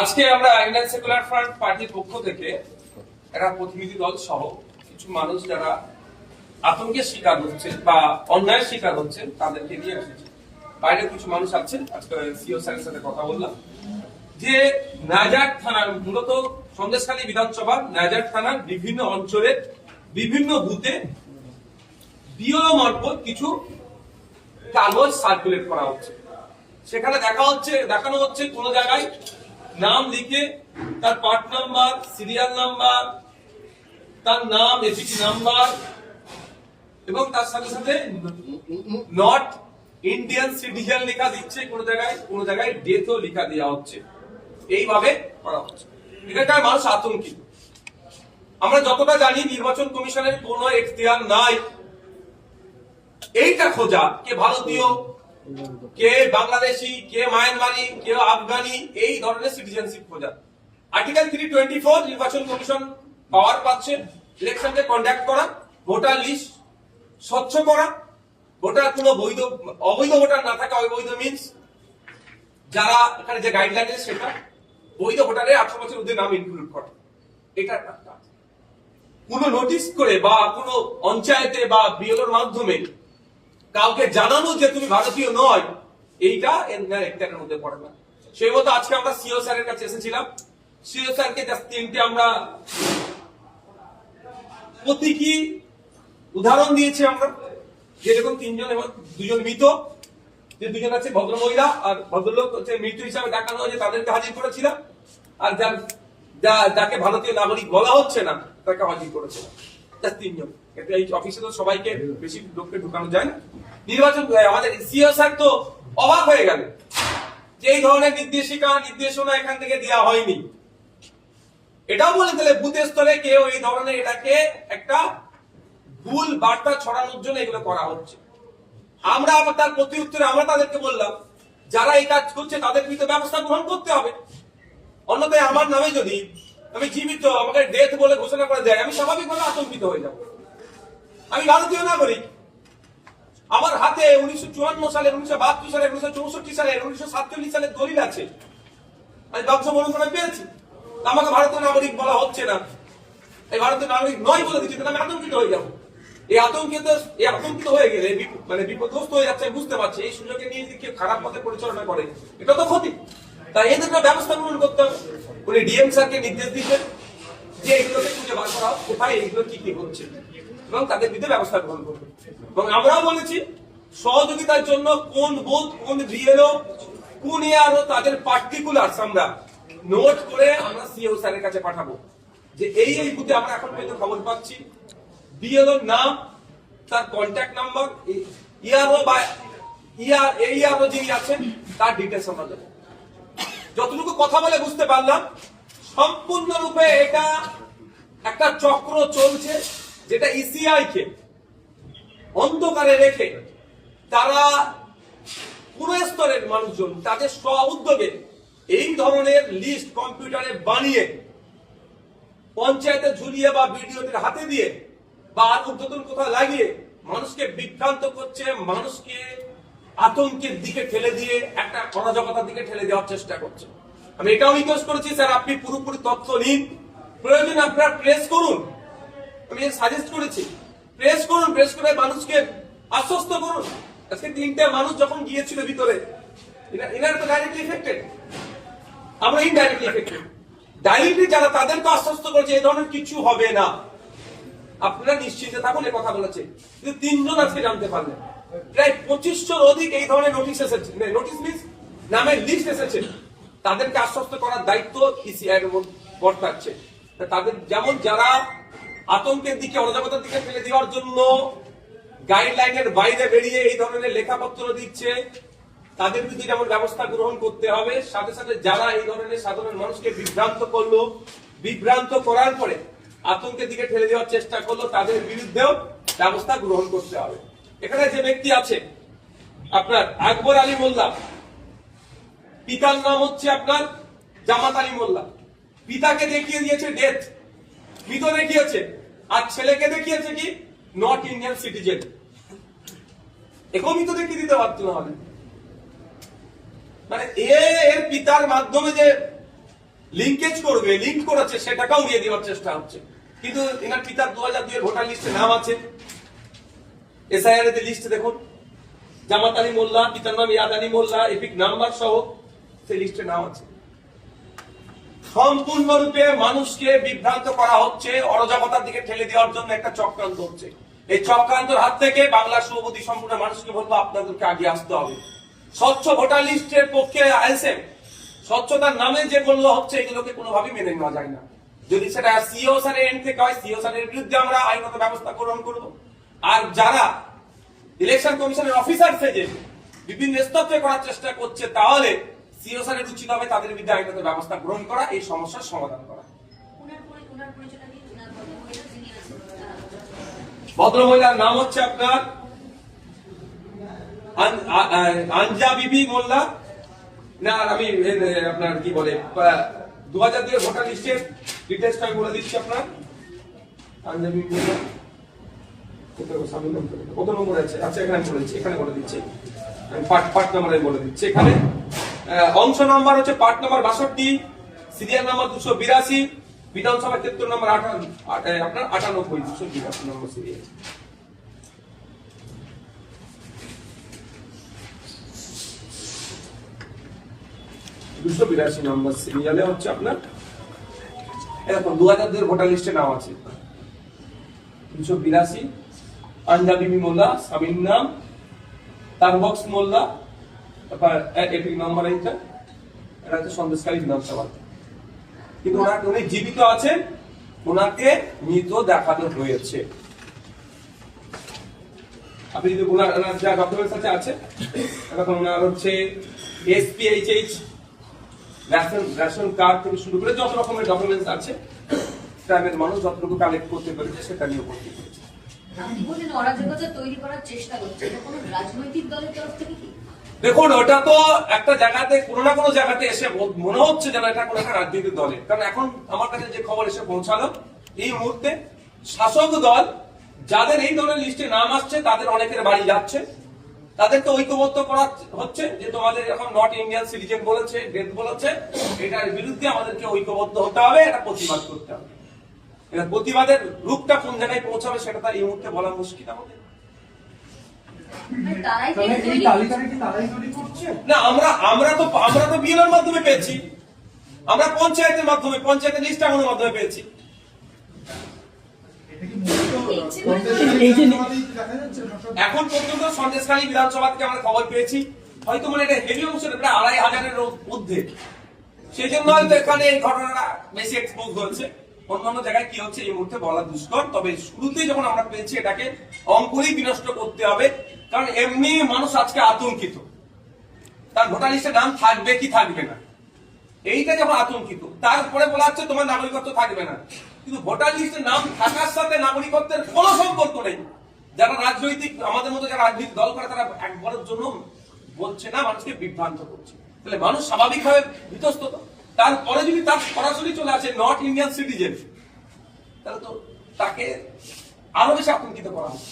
আজকে আমরা Indian secular front পার্টির পক্ষ থেকে একটা প্রতিনিধি দল সহ কিছু মানুষ যারা আতঙ্কের শিকার হচ্ছেন বা অন্যায়ের শিকার হচ্ছেন তাদেরকে নিয়ে এসেছি। বাইরে কিছু মানুষ আছেন, আজকে সিও স্যারের সাথে কথা বললাম যে নাজার থানার মূলত সন্দেশখালী বিধানসভা নাজার থানার বিভিন্ন অঞ্চলের বিভিন্ন বুথে বিএলও মারফত কিছু কাগজ সার্কুলেট করা হচ্ছে। সেখানে দেখানো হচ্ছে কোন জায়গায় নাম লিখে তার পার্ট নাম্বার, সিরিয়াল নাম্বার, তার নাম, এসিটি নাম্বার এবং তার সাথে সাথে নট ইন্ডিয়ান সিটিজেন লেখা দিচ্ছে, কোন জায়গায় ডেথও লেখা দেওয়া হচ্ছে। এইভাবে করা হচ্ছে, এটা মানুষ আতঙ্কিত। আমরা যতটা জানি নির্বাচন কমিশনের কোনো এখতিয়ার নাই এইটা খোঁজা কে ভারতীয়, কে বাংলাদেশি, কে মায়ানমারি, কে আফগানি, এই ধরনের সিটিজেনশিপ খোঁজা। আর্টিকেল 324 নির্বাচন কমিশন পাওয়ার পাচ্ছে ইলেকশনকে কন্ডাক্ট করা, ভোটার লিস্ট স্বচ্ছ করা, ভোটার কোনো অবৈধ ভোটার না থাকা, অবৈধ মিনস যারা এখানে যে গাইডলাইন আছে সেটা বৈধ ভোটারের 18 বছর ঊর্ধ্বে নাম ইনক্লুড করা। এটা কোনো নোটিশ করে বা কোনো পঞ্চায়েতে বা বিএলওর মাধ্যমে কাউকে জানানো যে তুমি ভারতীয় নয়, এইটা এর মধ্যে পড়ে না। সেই মতো আজকে আমরা সিও স্যারের কাছে এসেছিলাম। সিও স্যারকে জাস্ট তিনটে আমরা প্রতীকী উদাহরণ দিয়েছি আমরা, যেরকম তিনজন এবং দুজন মৃত, যে দুজন আছে ভদ্রমহিলা আর ভদ্রলোক হচ্ছে মৃত্যু হিসাবে দেখানো হয়েছে, তাদেরকে হাজির করেছিলাম। আর যাকে ভারতীয় নাগরিক বলা হচ্ছে না তাকে হাজির করেছিলাম। জাস্ট তিনজন। এই অফিসে তো সবাইকে বেশি লোককে ঢুকানো যায় না। নির্বাচন আমাদের সিও স্যার তো অবাক হয়ে গেল যে এই ধরনের নির্দেশনা এখান থেকে দেওয়া হয়নি। এটাও বলে দিলে বুথের স্তরে কেউ এই ধরনের এটাকে একটা ভুল বার্তা ছড়ানোর জন্য এগুলো করা হচ্ছে। আমরা আবার তার প্রতি উত্তরে আমরা তাদেরকে বললাম যারা এই কাজ করছে তাদের বিরুদ্ধে ব্যবস্থা গ্রহণ করতে হবে। অন্যথায় আমার নামে যদি আমি জীবিত আমাকে ডেথ বলে ঘোষণা করে দেয়, আমি স্বাভাবিকভাবে আতঙ্কিত হয়ে যাব। আমি ভারতীয় নাগরিক, আমার হাতে 1954 সালে, 1972 সালে, 1964 সালে, 1947 সালের দলিল আছে, আমি ব্যবসা মনে করে পেয়েছি। আমাকে ভারতীয় নাগরিক বলা হচ্ছে না, এই ভারতীয় নাগরিক নয় বলে দিচ্ছে, আমি আতঙ্কিত হয়ে যাবো। এই আতঙ্কিত হয়ে গেলে মানে বিপদগ্রস্ত হয়ে যাচ্ছে, বুঝতে পারছি এই সুযোগে নিয়ে যদি কেউ খারাপ পথে পরিচালনা করে এটা তো ক্ষতি। তাই এদের ব্যবস্থা গ্রহণ করতে হবে। উনি ডিএম স্যারকে নির্দেশ দিচ্ছেন যে এগুলোকে খুঁজে বার করা কোথায় এইগুলো কি কি হচ্ছে এবং তাদের বিরুদ্ধে ব্যবস্থা গ্রহণ করবে। এবং আমরাও বলেছি সহযোগিতার জন্য কোন বুথ, কোন বিএলও, কোন এআরও, তাদের পার্টিকুলার আমরা নোট করে আমরা সিও স্যারের কাছে পাঠাবো যে এই বুথে আমরা এখন পর্যন্ত খবর পাচ্ছি বিএলওর নাম, তার কন্ট্যাক্ট নাম্বার, ইআরও বা ইআরও যিনি আছেন তার ডিটেলস আমরা দেবো। যতটুকু কথা বলে বুঝতে পারলাম সম্পূর্ণরূপে এটা একটা চক্র চলছে, যেটা ইসিআই কে অন্ধকারে রেখে তারা পুরো স্তরের মানুষজন তাদের স্ব উদ্যোগে এই ধরনের লিস্ট কম্পিউটারে বানিয়ে পঞ্চায়েতে ঝুলিয়ে বা বিডিওদের হাতে দিয়ে বা উদ্বোধন কোথাও লাগিয়ে মানুষকে বিভ্রান্ত করছে, মানুষকে আতঙ্কের দিকে ঠেলে দিয়ে একটা অরাজকতার দিকে ঠেলে দেওয়ার চেষ্টা করছে। আমি এটাও রিকোয়েস্ট করেছি স্যার আপনি পুরোপুরি তথ্য নিন, প্রয়োজন আপনারা প্রেস করুন। আমি সাজেস্ট করেছি প্রেস করুন, প্রেস করে মানুষকে আশ্বস্ত করুন। আজকে 3টে মানুষ যখন গিয়েছিল ভিতরে, এনারা তো ডাইরেক্টলি এফেক্টেড, আমরা ইনডাইরেক্টলি এফেক্টেড। ডাইরেক্টলি যারা তাদেরকে আশ্বস্ত করেছে এই ধরনের কিছু হবে না, আপনারা নিশ্চিন্তে থাকুন, এ কথা বলেছে। কিন্তু 3 জন আজকে জানতে পারলেন, প্রায় 2500 অধিক এই ধরনের নোটিশ এসেছে, নোটিশ মিন্স নামের লিস্ট এসেছে। তাদেরকে আশ্বস্ত করার দায়িত্ব ইসিআই এর বর্তাচ্ছে। তাদের যেমন যারা আতঙ্কের দিকে, অরাজকতার দিকে ফেলে দেওয়ার জন্য গাইডলাইনের বাইরে বেরিয়ে এই ধরনের লেখাপত্র দিচ্ছে, তাদের বিরুদ্ধে যেমন ব্যবস্থা গ্রহণ করতে হবে, সাথে সাথে যারা এই ধরনের সাধারণ মানুষকে বিভ্রান্ত করলো, বিভ্রান্ত করার পরে আতঙ্কের দিকে ঠেলে দেওয়ার চেষ্টা করলো, তাদের বিরুদ্ধেও ব্যবস্থা গ্রহণ করতে হবে। এখানে যে ব্যক্তি আছে আপনার আকবর আলী মোল্লা, পিতার নাম হচ্ছে আপনার জামাত আলী মোল্লা, পিতাকে দেখিয়ে দিয়েছে ডেথ, মৃত দেখিয়েছে, আর ছেলেকে দেখিয়েছে কি নট ইন্ডিয়ান সিটিজেন। এখনই তো দেখিয়ে দিতে পারতো না, মানে এর পিতার মাধ্যমে যে লিঙ্কেজ করবে, লিঙ্ক করেছে, সেটাকেও উড়িয়ে দেওয়ার চেষ্টা হচ্ছে। কিন্তু এনার পিতার 2002 এর ভোটার লিস্টে নাম আছে, এসআইআর এর লিস্টে দেখুন, জামাত আলী মোল্লা, পিতার নাম ইয়াদ আলী মোল্লা, এপিক নাম্বার সহ সেই লিস্টে নাম আছে। সম্পূর্ণরূপে মানুষকে বিভ্রান্ত করা হচ্ছে, অরাজকতার দিকে ঠেলে দেওয়ার জন্য একটা চক্রান্ত হচ্ছে। এই চক্রান্তের হাত থেকে বাংলার শুভবুদ্ধি সম্পূর্ণ মানুষকে বলবো আপনাদেরকে আগে আসতে হবে। স্বচ্ছ ভোটার লিস্টের পক্ষে আইএসএফ, স্বচ্ছতার নামে যে বললো হচ্ছে, এগুলোকে কোনোভাবেই মেনে নেওয়া যায় না। যদি সেটা সিও স্যারের এন্ড থেকে হয়, সিও স্যারের বিরুদ্ধে আমরা আইনগত ব্যবস্থা গ্রহণ করব। আর যারা ইলেকশন কমিশনের অফিসার সেজে বিভিন্ন স্তরে করার চেষ্টা করছে, তাহলে সিও স্যারের উচিত হবে তাদের বিরুদ্ধে আইনগত ব্যবস্থা গ্রহণ করা, এই সমস্যার সমাধান করা। ভদ্রমহিলার নাম হচ্ছে আপনার আঞ্জা বিবি মোল্লা। না, আমি আপনার কি বলে 2002 এর ভোটার লিস্টের ডিটেইলসটা আমি বলে দিচ্ছি আপনার। আঞ্জা বিবি মোল্লা কত নম্বর আছে? আচ্ছা, এখানে বলেছি, এখানে বলে দিচ্ছি, আমি পার্ট নাম্বার বলে দিচ্ছি। এখানে অংশ নাম্বার হচ্ছে পার্ট নাম্বার 62, সিরিয়াল নাম্বার 282, বিধানসভা ক্ষেত্র নাম্বার আপনার 98, 282 নম্বর সিরিয়াল। দুশো 82 নম্বর সিরিয়ালে হচ্ছে আপনার এরকম 2002 ভোটার লিস্টে নাম আছে 282, আঞ্জাবিবি মোল্লা, স্বামীর নাম তারবক্স মোল্লা, তারপর এপিক নাম্বার এটা হচ্ছে সন্দেশকারী বিধানসভা। কিন্তু উনি জীবিত আছেন, ওনাকে মৃত দেখানো হয়েছে। আপনি যদি ওনার যা ডকুমেন্টস আছে এখন ওনার হচ্ছে এসপিএইচএইচ, রেশন কার্ড থেকে শুরু করে যত রকমের ডকুমেন্টস আছে, গ্রামের মানুষ যতটুকু কালেক্ট করতে পেরেছে সেটা নিয়ে উপস্থিত হয়েছে। আপনি বলেন অরাজকতা তৈরি করার চেষ্টা করছে, এটা কোনো রাজনৈতিক দলের তরফ থেকে কি? দেখুন, ওটা তো একটা জায়গাতে কোনো না কোনো জায়গাতে এসে মনে হচ্ছে যেন এটা কোনো একটা রাজনৈতিক দলের। কারণ এখন আমার কাছে যে খবর এসে পৌঁছালো, এই মুহূর্তে শাসক দল যাদের এই দলের লিস্টে নাম আসছে, তাদের অনেকের বাড়ি যাচ্ছে, তাদেরকে ঐক্যবদ্ধ করা হচ্ছে যে তোমাদের এখন নট ইন্ডিয়ান সিটিজেন বলেছে, ডেথ বলেছে, এটার বিরুদ্ধে আমাদেরকে ঐক্যবদ্ধ হতে হবে, এটা প্রতিবাদ করতে হবে। এটা প্রতিবাদের রূপটা কোন জায়গায় পৌঁছাবে সেটা তার এই মুহূর্তে বলা মুশকিল আমাদের। না, আমরা তো বিএলওর মাধ্যমে পেয়েছি, আমরা পঞ্চায়েতের মাধ্যমে, পঞ্চায়েতের লিস্ট আমাদের মাধ্যমে পেয়েছি। এখন পর্যন্ত সন্দেশখালী বিধানসভা থেকে আমরা খবর পেয়েছি, হয়তো মানে এটা হেভি অংশের প্রায় 2500-এর ঊর্ধ্বে, সেই জন্য হয়তো এখানে এই ঘটনাটা বেশি এক্সপোজ হচ্ছে। অন্যান্য জায়গায় কি হচ্ছে এই মুহূর্তে বলা দুষ্কর। তবে শুরুতেই যখন আমরা পেয়েছি, এটাকে অঙ্কুরেই বিনষ্ট করতে হবে। কারণ এমনি মানুষ আজকে আতঙ্কিত, তার ভোটার লিস্টে নাম থাকবে কি থাকবে না, এইটা যখন আতঙ্কিত। তারপরে বলা হচ্ছে তোমার নাগরিকত্ব থাকবে না, কিন্তু ভোটার লিস্টে নাম থাকার সাথে নাগরিকত্বের কোনো সম্পর্ক নেই। যারা রাজনৈতিক, আমাদের মতো যারা রাজনৈতিক দল করে, তারা একবারের জন্য বলছে না, মানুষকে বিভ্রান্ত করছে। তাহলে মানুষ স্বাভাবিকভাবে বিতস্তত। তারপরে যদি তার সরাসরি চলে আসে নট ইন্ডিয়ান সিটিজেন, তাহলে তো তাকে আরো বেশি আতঙ্কিত করা হবে।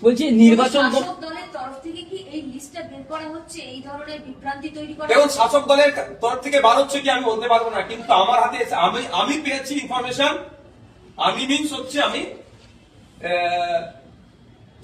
বলছি নির্বাচন দলের তরফ থেকে কি এই লিস্টটা বের করা হচ্ছে, এই ধরনের বিভ্রান্তি তৈরি করা? দেখুন, শাসক দলের তরফ থেকে বার হচ্ছে কি আমি বলতে পারবো না, কিন্তু আমার হাতে আমি পেয়েছি ইনফরমেশন। আমি মিনস হচ্ছে আমি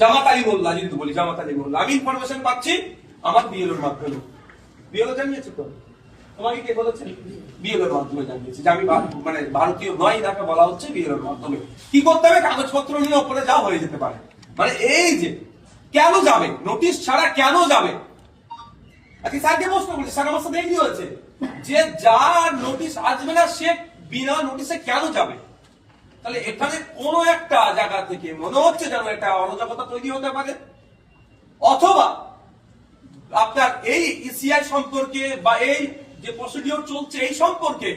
জামাত আলী মোল্লা, যদি বলি জামাত আলী মোল্লা, আমি ইনফরমেশন পাচ্ছি আমার বিএলওর মাধ্যমে। বিএলও জানিয়েছে তো তোমাকে, কে বলেছে? বিএলওর মাধ্যমে জানিয়েছে যে আমি মানে ভারতীয় নয়, তাকে বলা হচ্ছে বিএলওর মাধ্যমে। কি করতে হবে? কাগজপত্র নিয়ে ওপরে যা হয়ে যেতে পারে। মানে এই যে কেন যাবে, নোটিশ ছাড়া কেন যাবে? আজকে স্যারকে প্রশ্ন করছি, স্যার আমার সাথে এগ্রি হয়েছে যে যার নোটিশ আসবে না সে বিনা নোটিশে কেন যাবে। তাহলে এখানে কোন একটা জায়গা থেকে মনে হচ্ছে যেন একটা অরাজকতা তৈরি হতে পারে, অথবা আপনার এই ইসিআই সম্পর্কে বা এই যে প্রসিডিওর চলছে এই সম্পর্কে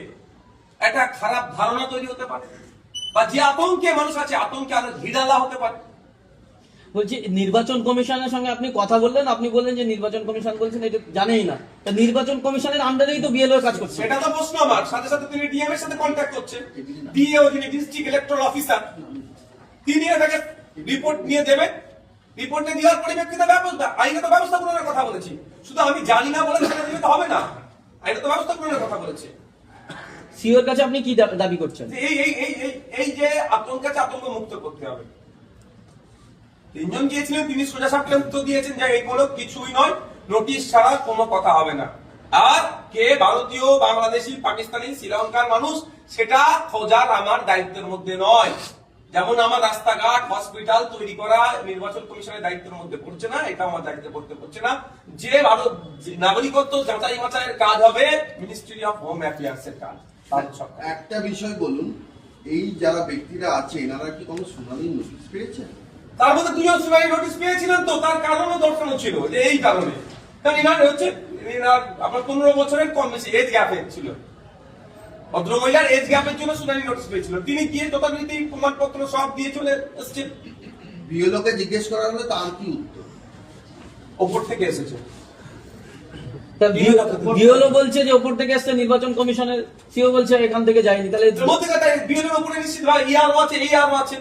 একটা খারাপ ধারণা তৈরি হতে পারে, বা যে আতঙ্কে মানুষ আছে আতঙ্কে আরো ঢিলালা হতে পারে। বলছি নির্বাচন কমিশনের সঙ্গে আপনি কথা বললেন, আপনি বললেন যে নির্বাচন কমিশন বলছেন এটা জানেই না, নির্বাচন কমিশনের আন্ডারেই তো বিএলও কাজ করছে। সেটা তো প্রশ্ন আমার। সাথে সাথে তিনি ডিএম এর সাথে কন্ট্যাক্ট করছেন, ডিএও যিনি ডিস্ট্রিক্ট ইলেকট্রাল অফিসার, তিনি এটাকে রিপোর্ট নিয়ে দেবেন। রিপোর্টে দেওয়ার পরিপ্রেক্ষিতে আইনগত ব্যবস্থা গ্রহণের কথা বলেছি। শুধু আমি জানি না বলে সেটা দিতে হবে না, আইনগত ব্যবস্থা গ্রহণের কথা বলেছে। সিওর কাছে আপনি কি দাবি করছেন? এই যে আতঙ্কাছে আতঙ্ক মুক্ত করতে হবে। তিনজন গিয়েছিলেন, তিনি সোজা সাপটা উত্তর দিয়েছেন যে এগুলো কিছুই নয়, নোটিশ ছাড়া কোনো কথা হবে না। আর কে ভারতীয়, বাংলাদেশি, পাকিস্তানি, শ্রীলঙ্কার মানুষ সেটা খোঁজার আমার দায়িত্বের মধ্যে নয়। যেমন আমার রাস্তাঘাট, হসপিটাল তৈরি করা নির্বাচন কমিশনের দায়িত্বের মধ্যে পড়ছে না, এটা আমার দায়িত্বে পড়তে পড়ছে না। যে ভারত নাগরিকত্ব যাচাই বাছাইয়ের কাজ হবে মিনিস্ট্রি অফ হোম অ্যাফেয়ার্স এর কাজ। একটা বিষয় বলুন, এই যারা ব্যক্তিরা আছে এনারা কি কোনো শুনানির নোটিশ পেয়েছেন? তার মধ্যে দুজন শুনানি নোটিশ পেয়েছিলেন, তো তার কারণও দর্শানো ছিল যে এই কারণে। কারণ এনার হচ্ছে আপনার 15 বছরের কম বেশি এজ গ্যাপে ছিল, ভদ্রমহিলার এজ গ্যাপের জন্য শুনানি নোটিশ পেয়েছিল। তিনি গিয়ে যথারীতি প্রমাণপত্র সব দিয়ে চলে এসছেন। বিএলওকে জিজ্ঞেস করা হলে তার কি উত্তর? ওপর থেকে এসেছে। বিএলও বলছে যে ওপর থেকে আসছে নির্বাচন কমিশনের, সিও বলছে এখান থেকে যায়নি। তাহলে বিএলওর উপরে নিশ্চিত ভাই ইয়ারও আছে, এই আরও আছে,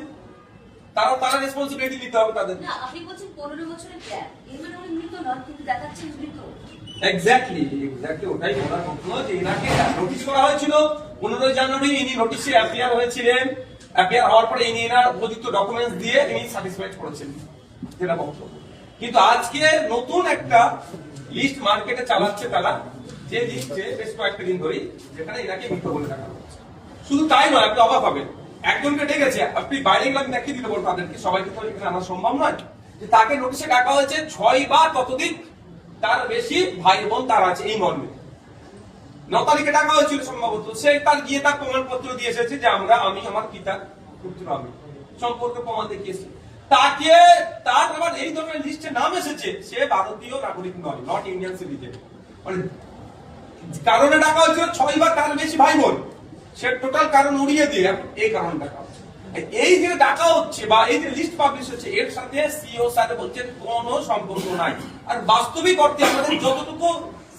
তারা রেসপন্সিবিলিটি নিতে হবে তাদের। না, আপনি বলছেন 15 বছরের গ্যাপ, এর মানে উনি মৃত নন, কিন্তু দেখাচ্ছেন মৃত। এক্স্যাক্টলি ওটাই বলার কথা, যে এনাকে নোটিশ করা হয়েছিল 15 জানুয়ারি, ইনি নোটিশে অ্যাপিয়ার হয়েছিলেন। অ্যাপিয়ার হওয়ার পরে ইনি এনার উপযুক্ত ডকুমেন্টস দিয়ে ইনি স্যাটিসফাইড করেছেন, যেটা বক্তব্য। কিন্তু আজকে নতুন একটা লিস্ট মার্কেটে চালাচ্ছে তারা, যে লিস্টে বেশ কয়েকটা দিন ধরেই, যেখানে এনাকে মৃত বলে দেখা হচ্ছে। শুধু তাই নয়, আপনি অবাক হবেন, একজনকে ডেকেছে, আপনি বাইরে গেলে আমি দেখিয়ে দিতে বলবো তাদেরকে, সবাইকে তো এখানে আনা সম্ভব নয়, যে তাকে নোটিশে ডাকা হয়েছে 6 বা ততোধিক তার বেশি ভাই বোন তার আছে, এই মর্মে 9 তারিখে ডাকা হয়েছিল সম্ভবত। সে তার গিয়ে তার প্রমাণপত্র দিয়ে এসেছে যে আমি আমার পিতা পুত্র আমি সম্পর্কে প্রমাণ দেখিয়েছি। তাকে তার আবার এই ধরনের লিস্টে নাম এসেছে, সে ভারতীয় নাগরিক নয়, নট ইন্ডিয়ান সিটিজেন। মানে কারণে ডাকা হয়েছিল 6 বা তার বেশি ভাই বোন, সে টোটাল কারণ উড়িয়ে দিয়ে এই কারণে ডাকা হচ্ছে। এই যে ডাকা হচ্ছে বা এই যে লিস্ট পাবলিশ হচ্ছে, এর সাথে সিও স্যার বলছেন কোনো সম্পর্ক নাই। আর বাস্তবিক অর্থে আমাদের যতটুকু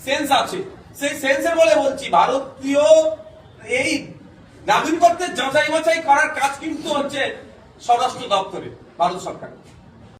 সেন্স আছে, সেই সেন্সের বলে বলছি, ভারতীয় এই নাগরিকত্বের যাচাই বাছাই করার কাজ কিন্তু হচ্ছে স্বরাষ্ট্র দপ্তরে, ভারত সরকার।